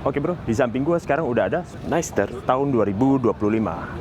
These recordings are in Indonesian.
Oke bro, di samping gue sekarang udah ada Nightster tahun 2025.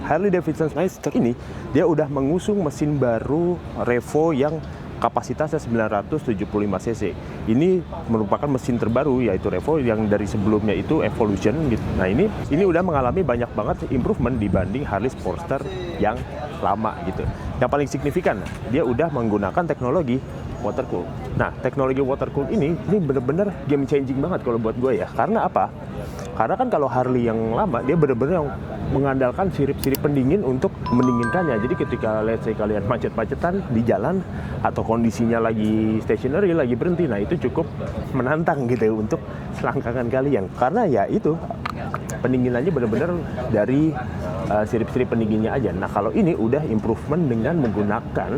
Harley Davidson Nightster ini dia udah mengusung mesin baru Revo yang kapasitasnya 975 cc. Ini merupakan mesin terbaru yaitu Revo yang dari sebelumnya itu Evolution gitu. Nah ini udah mengalami banyak banget improvement dibanding Harley Sportster yang lama gitu. Yang paling signifikan dia udah menggunakan teknologi water cool. Nah, teknologi water cool ini bener-bener game changing banget kalau buat gue ya. Karena apa? Karena kan kalau Harley yang lama, dia bener-bener yang mengandalkan sirip-sirip pendingin untuk mendinginkannya. Jadi ketika let's say kalian macet-macetan di jalan atau kondisinya lagi stationary, lagi berhenti, nah itu cukup menantang gitu untuk selangkangan kalian. Karena ya itu pendinginannya bener-bener dari sirip-sirip pendinginnya aja. Nah, kalau ini udah improvement dengan menggunakan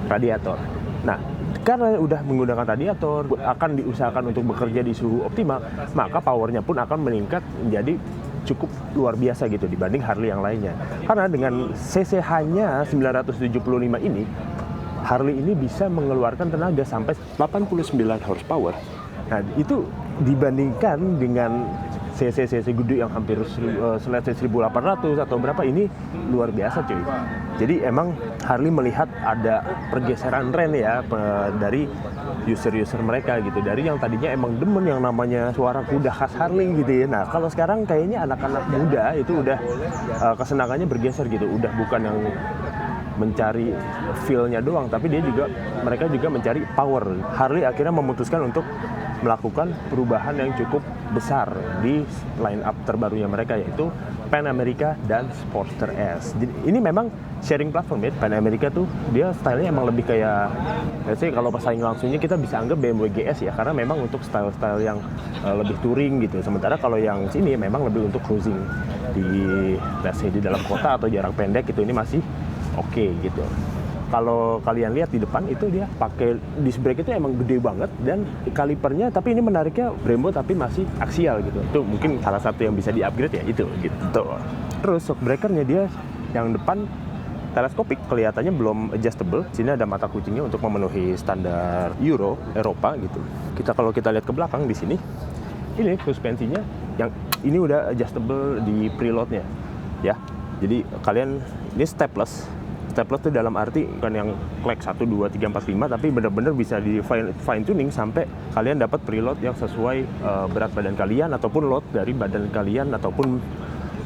radiator. Nah, karena udah menggunakan radiator, akan diusahakan untuk bekerja di suhu optimal, maka powernya pun akan meningkat menjadi cukup luar biasa gitu dibanding Harley yang lainnya. Karena dengan cc hanya 975 ini, Harley ini bisa mengeluarkan tenaga sampai 89 horsepower. Nah, itu dibandingkan dengan cc gede yang hampir 1800 atau berapa, ini luar biasa cuy. Jadi emang Harley melihat ada pergeseran tren ya dari user-user mereka gitu. Dari yang tadinya emang demen yang namanya suara kuda khas Harley gitu ya. Nah kalau sekarang kayaknya anak-anak muda itu udah kesenangannya bergeser gitu. Udah bukan yang mencari feel-nya doang, tapi mereka juga mencari power. Harley akhirnya memutuskan untuk melakukan perubahan yang cukup besar di line up terbarunya mereka, yaitu Pan America dan Sportster S. Jadi ini memang sharing platform ya. Pan America tuh dia stylenya emang lebih kayak, let's say kalau pesaing langsungnya kita bisa anggap BMW GS ya, karena memang untuk style-style yang lebih touring gitu. Sementara kalau yang sini memang lebih untuk cruising di, let's say, di dalam kota atau jarak pendek gitu, ini masih oke gitu. Kalau kalian lihat di depan itu dia pakai disc brake itu emang gede banget, dan kalipernya, tapi ini menariknya Brembo tapi masih aksial gitu. Itu mungkin salah satu yang bisa di-upgrade ya itu gitu. Terus shock breakernya dia yang depan teleskopik, kelihatannya belum adjustable. Sini ada mata kucingnya untuk memenuhi standar Eropa gitu. Kalau kita lihat ke belakang di sini, ini suspensinya yang ini udah adjustable di preloadnya ya. Jadi kalian ini stepless. Stepless itu dalam arti bukan yang klek 1, 2, 3, 4, 5, tapi benar-benar bisa di fine tuning sampai kalian dapat preload yang sesuai berat badan kalian ataupun load dari badan kalian ataupun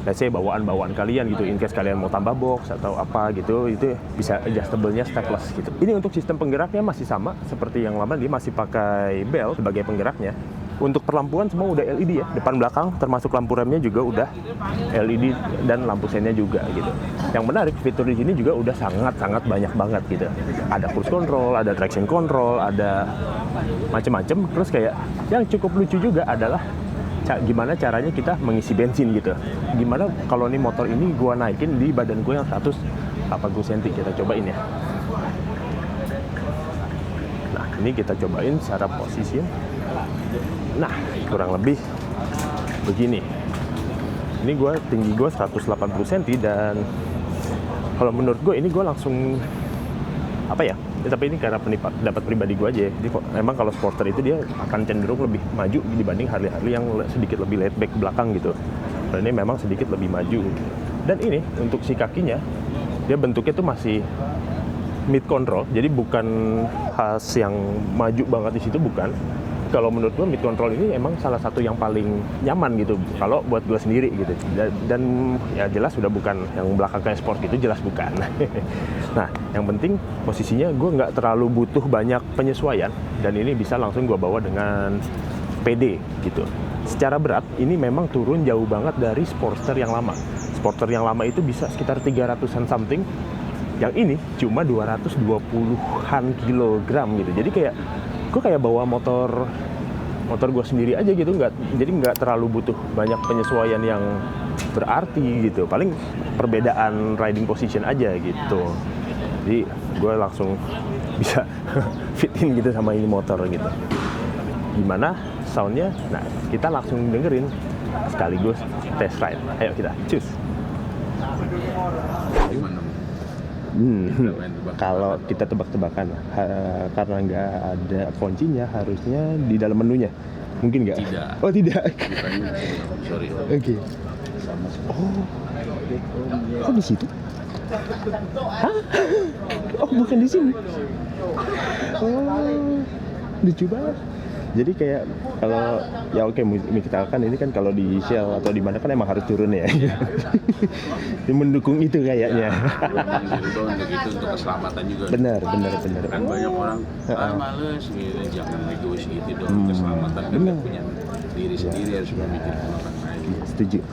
let's say bawaan kalian gitu. In case kalian mau tambah box atau apa gitu, itu bisa adjustable-nya stepless gitu. Ini untuk sistem penggeraknya masih sama seperti yang lama, dia masih pakai bel sebagai penggeraknya. Untuk perlampuan semua udah LED ya, depan belakang termasuk lampu remnya juga udah LED dan lampu sennya juga gitu. Yang menarik, fitur di sini juga udah sangat banyak banget gitu. Ada cruise control, ada traction control, ada macem-macem. Terus kayak yang cukup lucu juga adalah gimana caranya kita mengisi bensin gitu. Gimana kalau nih motor ini gua naikin di badan gue yang 180 cm, kita cobain ya. Nah ini kita cobain secara posisi. Nah, kurang lebih begini. Ini tinggi gue 180 cm, dan kalau menurut gue ini gue langsung apa ya? Tapi ini karena pendapat pribadi gue aja. Jadi memang kalau Sportster itu dia akan cenderung lebih maju dibanding Harley yang sedikit lebih laid back ke belakang gitu. Dan ini memang sedikit lebih maju. Dan ini untuk si kakinya, dia bentuknya tuh masih mid control. Jadi bukan khas yang maju banget di situ, bukan. Kalau menurut gue mid control ini emang salah satu yang paling nyaman gitu kalau buat gue sendiri gitu, dan ya jelas sudah bukan yang belakang kayak sport gitu, jelas bukan. Nah yang penting posisinya gue nggak terlalu butuh banyak penyesuaian, dan ini bisa langsung gue bawa dengan PD gitu. Secara berat ini memang turun jauh banget dari Sportster yang lama. Sportster yang lama itu bisa sekitar 300-an something, yang ini cuma 220-an kilogram gitu. Jadi kayak gue kayak bawa motor gue sendiri aja gitu, jadi nggak terlalu butuh banyak penyesuaian yang berarti gitu. Paling perbedaan riding position aja gitu. Jadi gue langsung bisa fit in gitu sama ini motor gitu. Gimana soundnya? Nah kita langsung dengerin sekaligus test ride. Ayo kita cus. Kalau kita tebak-tebakan, karena nggak ada kuncinya, harusnya di dalam menunya. Mungkin nggak? Tidak. Oh tidak. Bukan, sorry. Oke. Oh. Oh di situ? Hah? Oh bukan di sini. Oh lucu banget. Jadi kayak kalau ya oke misalkan ini kan kalau di Shell atau di mana kan emang harus turun ya. Mendukung itu kayaknya. Untuk itu untuk keselamatan juga. Benar. Kan banyak orang males gitu, jangan egois gitu dong. Keselamatan kan punya diri sendiri, harus memikirkan orang lain. Setuju.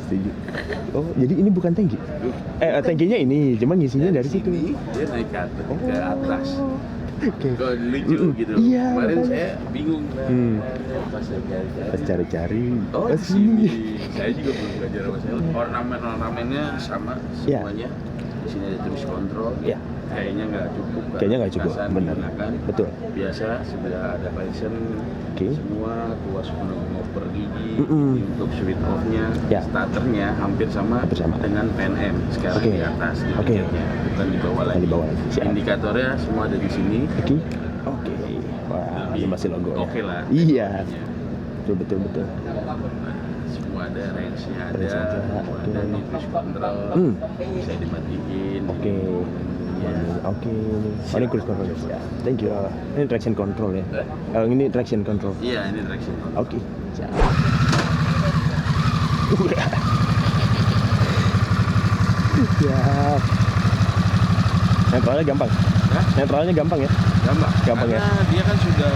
Oh jadi ini bukan tangki? Tangkinya ini, cuma ngisinya dari situ. Dia naik ke atas. Oke. Kok lucu gitu. Iya, Kemarin makanya. saya bingung Pas cari-cari. Oh di sini. Saya juga belum belajar bahasa Inggris. Ornamennya sama semuanya. Di sini ada tulis kontrol. Ya. Kayaknya nggak cukup. Kayaknya nggak cukup, benar. Betul. Biasa sudah ada passion. Oke. Semua tuas ngoper gigi. Untuk switch off-nya, starternya hampir sama dengan PNM. Sekarang di atas di pinggirnya, bukan di bawah lagi. Indikatornya semua ada di sini. Oke. Wah, ini masih logo. Oke lah. Iya. Betul. Semua ada range-nya ada nih push control, bisa dimatiin. Oke. Oh, ini cruise control ya. Thank you. Ini traction control ya. Ini traction control. Iya, ini traction control. Oke. Siap. Netralnya gampang. Netralnya gampang ya? Gampang ya. Karena dia kan sudah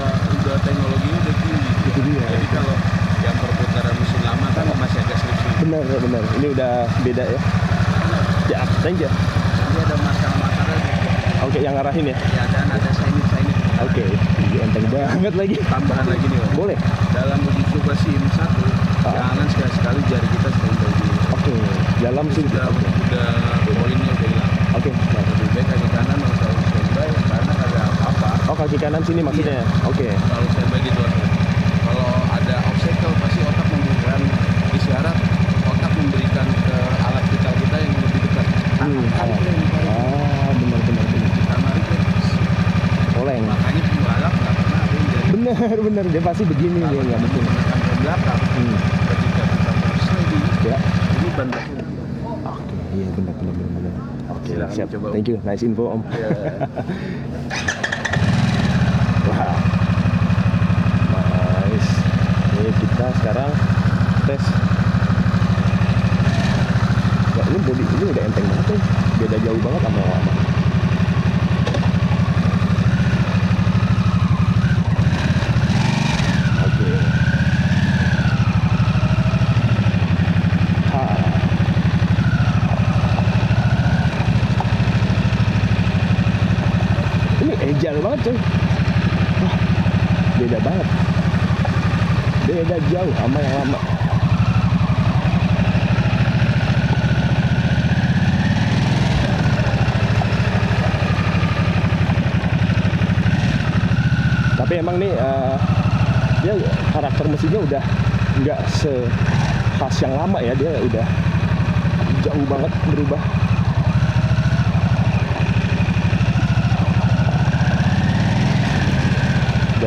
teknologinya udah tinggi. Itu dia. Jadi kalau yang perputaran mesin lama kan masih agak slip-slip. Benar. Ini udah beda ya. Ya, thank you. Nanti ada masalah-masalah. Oke, yang ngarahin ya? Ya, dan ada sign. Oke, enteng banget lagi. Tambahan lagi nih, Om. Boleh. Dalam uji coba SIM 1, jangan sekali-sekali jari kita standby dulu. Oke, dalam SIM udah poinnya udah hilang. Oke. Lebih baik kaki kanan atau standby karena ada apa-apa. Oh, kaki kanan sini maksudnya? Iya. Oke. Kalau standby gitu, kalau ada obstacle pasti otak memberikan isyarat, otak memberikan ke alat vital kita yang lebih dekat. Benar. Karena itu oleng. makanya pembalap nggak pernah ada yang jadi. Benar, dia pasti begini dia nggak mungkin. Menggunakan rem belakang. Ketika kita mau sliding, Ya. ini ban belakang. Oke, iya benar. Oke, Silakan siap. coba, Om. Thank you, nice info Om. Ya. Wah, nice. Ini kita sekarang tes. Wah, ini bodi ini udah enteng banget ya. Beda jauh banget sama yang lama. Oke. Ini agile banget coy. Wah, beda banget. Beda jauh sama yang lama. Tapi emang nih dia karakter mesinnya udah nggak sekhas yang lama ya, dia udah jauh banget berubah.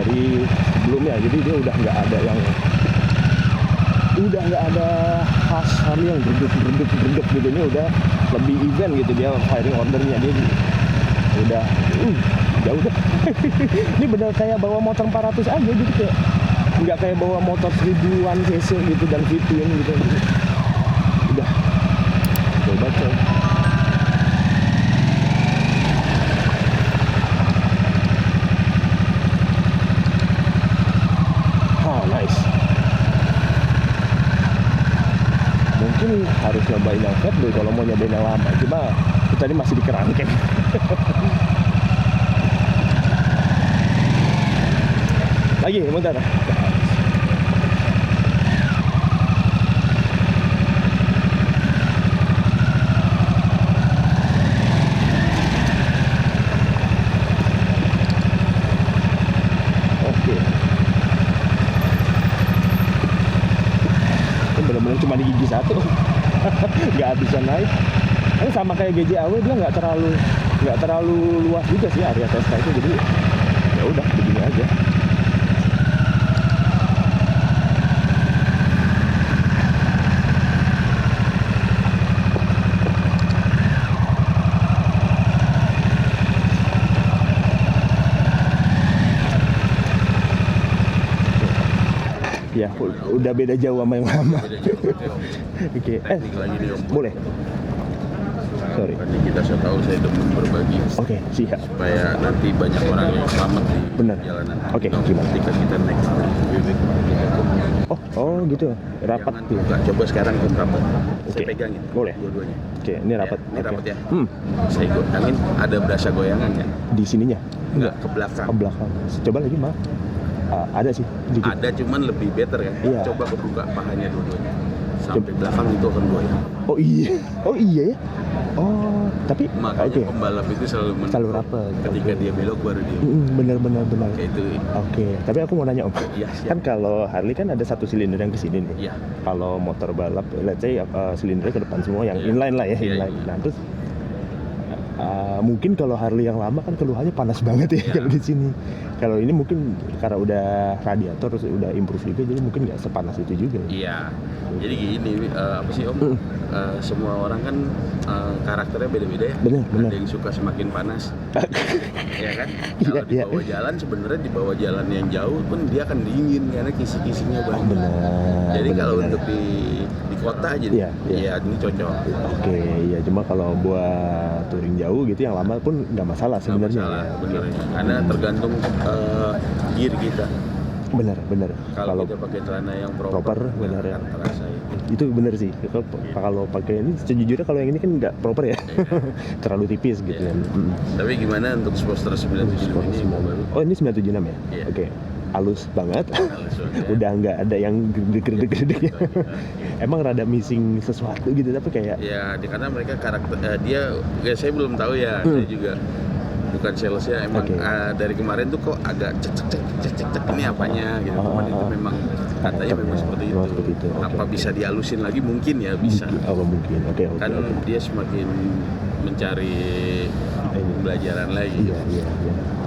Dari sebelumnya, jadi dia udah nggak ada khas yang geruduk gitu. Ini udah lebih event gitu dia firing ordernya, dia udah jauh deh. Ini bener kayak bawa motor 400 aja gitu, kayak nggak kayak bawa motor 1000-an cc gitu dan fituin gitu. Udah coba coy. Nice. Mungkin harus nyobain yang fat deh kalau mau nyobain yang lama. Cuma tadi masih di kerangkeng. Lagi, bentar. Oke. Bener-bener cuma di gigi satu. Nggak bisa naik. Ini sama kayak GJAW, dia nggak terlalu luas juga sih area Tesla itu, jadi ya udah begini aja. beda jauh sama yang lama. Beda jauh, Om. Oke, Teknik lagi nih Om. boleh. Sorry. Makanya kita saya tahu saya demen berbagi Oke, siap. supaya nanti banyak orang yang selamat di Benar. jalanan. Oke, gimana? Ketika kita naik bebek, Oh gitu. Rapat jangan tuh. buka. Coba sekarang Om rapat. Oke. Saya pegangin. Boleh. Dua-duanya. Oke, ini rapat. Ya, ini Oke. rapat ya. Hmm, Saya gotangin, ada berasa goyangannya. di sininya? Enggak, ke belakang. Ke belakang. Coba lagi, Maaf. Ada sih, dikit. Ada cuman lebih better ya. Iya. Coba kebuka pahanya dua-duanya. Sampai belakang itu akan goyang. Oh iya. Oh iya ya. Oh, tapi Makanya oke. pembalap itu selalu menurut. Selalu rapat. Ketika dia belok baru dia. Benar. Kayak itu. Oke, tapi aku mau nanya Om. Iya, siap. Kan kalau Harley kan ada satu silinder yang ke sini nih. Iya. Kalau motor balap, let's say silindernya ke depan semua yang Iya. inline lah ya, Iya, inline. iya. Nah, terus mungkin kalau Harley yang lama kan keluhannya panas banget ya Iya. kalau di sini. Kalau ini mungkin karena udah radiator terus udah improve juga, jadi mungkin nggak sepanas itu juga. Iya. Jadi gini, apa sih Om? Semua orang kan karakternya beda-beda ya. Benar. Ada yang suka semakin panas, ya kan? Iya, Kalau di iya. bawah jalan sebenarnya di bawah jalan yang jauh pun dia akan dingin karena kisi-kisinya banyak. Benar. Jadi kalau benar. untuk di kota aja, Iya, iya. ya ini cocok. Oke, ya cuma kalau buat touring jauh gitu yang lama pun nggak masalah Nggak sebenarnya. masalah, Ya. bener. Karena tergantung gear kita. Benar. Kalau kita pakai celana yang proper, benar ya. akan terasa itu. Itu benar sih. Kalau pakai ini sejujurnya kalau yang ini kan nggak proper ya. Terlalu tipis gitu Iya. kan. Tapi gimana untuk Sportster 97 ini baru? Oh, ini 976 ya? Iya. Oke. Halus banget. Halus banget. Udah nggak ada yang gede-gede. Emang rada missing sesuatu gitu tapi kayak Ya, karena mereka karakter saya belum tahu ya, saya juga bukan salesnya emang. Oke. Dari kemarin tuh kok agak cek ini apanya gitu. Cuman itu memang katanya memang seperti itu. Memang seperti itu, oke. Apa bisa dihalusin lagi? Mungkin ya bisa. Oh, mungkin. Oke. Kan dia semakin mencari pembelajaran lagi. Iya.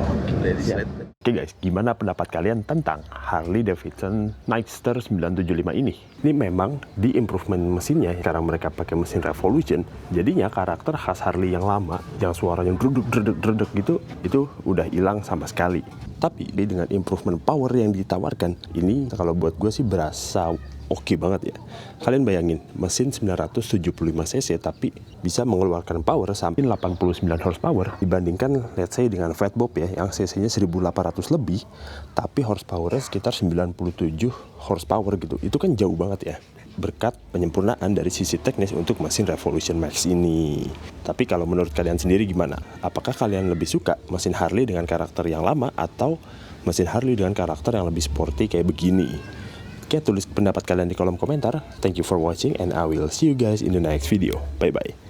Oke. Dari siap. slide. Oke guys, gimana pendapat kalian tentang Harley Davidson Nightster 975 ini? Ini memang di improvement mesinnya, sekarang mereka pakai mesin Revolution, jadinya karakter khas Harley yang lama, yang suaranya dredeg gitu, itu udah hilang sama sekali. Tapi dengan improvement power yang ditawarkan, ini kalau buat gue sih berasa oke banget ya. Kalian bayangin, mesin 975 cc tapi bisa mengeluarkan power sampai 89 horsepower dibandingkan let's say dengan Fatbob ya yang cc-nya 1800 lebih tapi horsepower-nya sekitar 97 horsepower gitu. Itu kan jauh banget ya. Berkat penyempurnaan dari sisi teknis untuk mesin Revolution Max ini. Tapi kalau menurut kalian sendiri gimana? Apakah kalian lebih suka mesin Harley dengan karakter yang lama atau mesin Harley dengan karakter yang lebih sporty kayak begini? Oke, tulis pendapat kalian di kolom komentar. Thank you for watching and I will see you guys in the next video. Bye-bye.